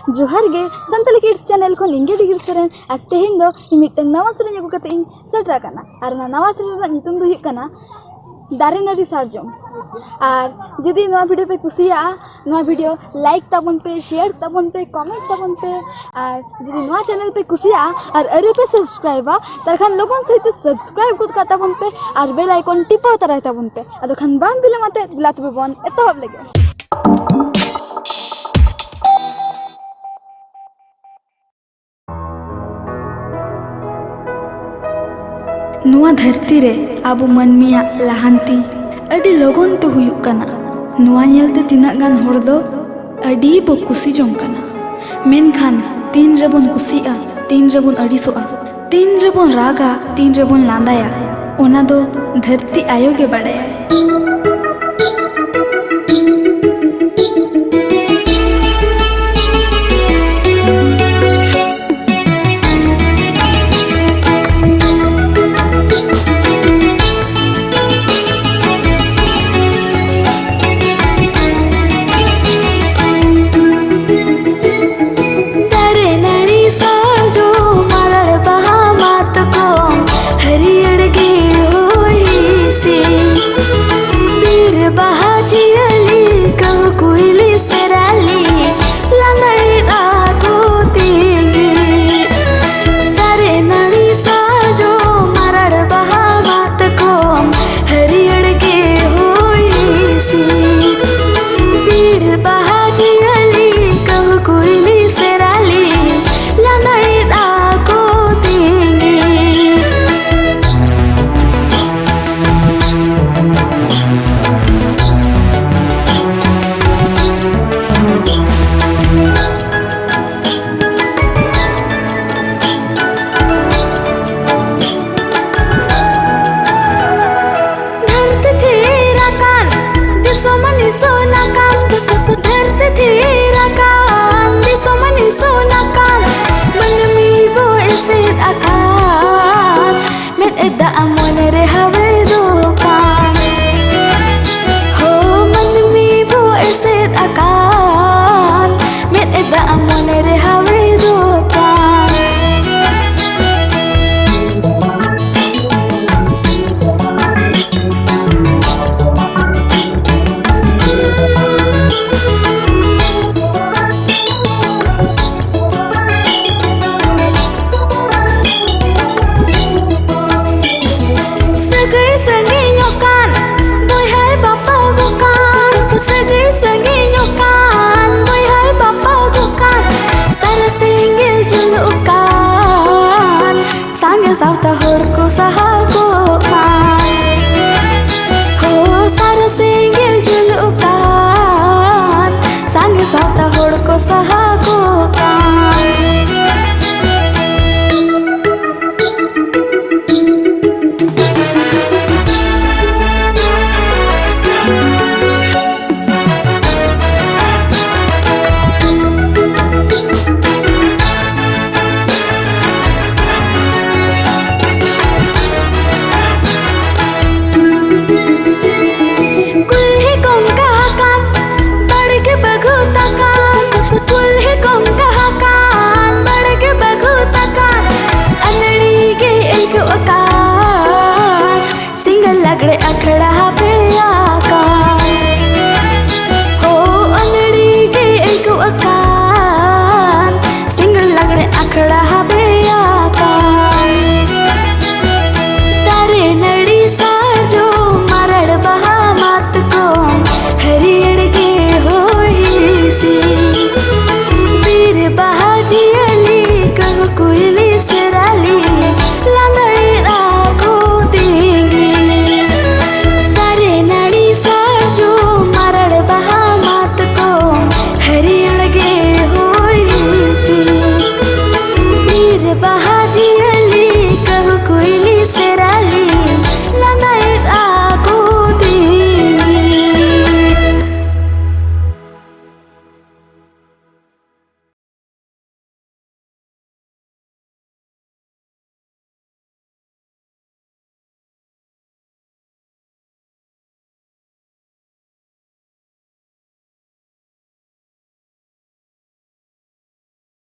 जोहार गे Santali kids channel को इंगे डिगिर सेरेन और तेहेन दो मिटन नवा सेरेन अगु कते इन सेटर काना और नवा सेरेन रा नितुम दो हुई काना दारे नारी सारजम। और जुदी नवा वीडियो पे कुसिया नवा वीडियो लाइक ताबन पे, शेयर ताबन पे, कमेंट ताबन पे और जुदी नवा चैनल पे कुसिया और अरे पे सब्सक्राइबा तखन लोगन सहित सब्सक्राइब गुद का ताबन पे और बेल आइकन टिपा तराय ताबन पे अदो खन बाम बिलमाते दिलात बन एतहब लगे। नुआ धरती रे आबो मनमिया लहांती अडी लगन तो हुयुक काना। नुआ नेलते तिना गान होड़ दो अडी बो कुसी जोंग काना। मेनखान तीन रेबन कुसिया, तीन रेबन अड़ीसोआ, तीन रेबन रागा, तीन रेबन लांदाया ओना दो धरती आयो गे बाड़ाया। Amone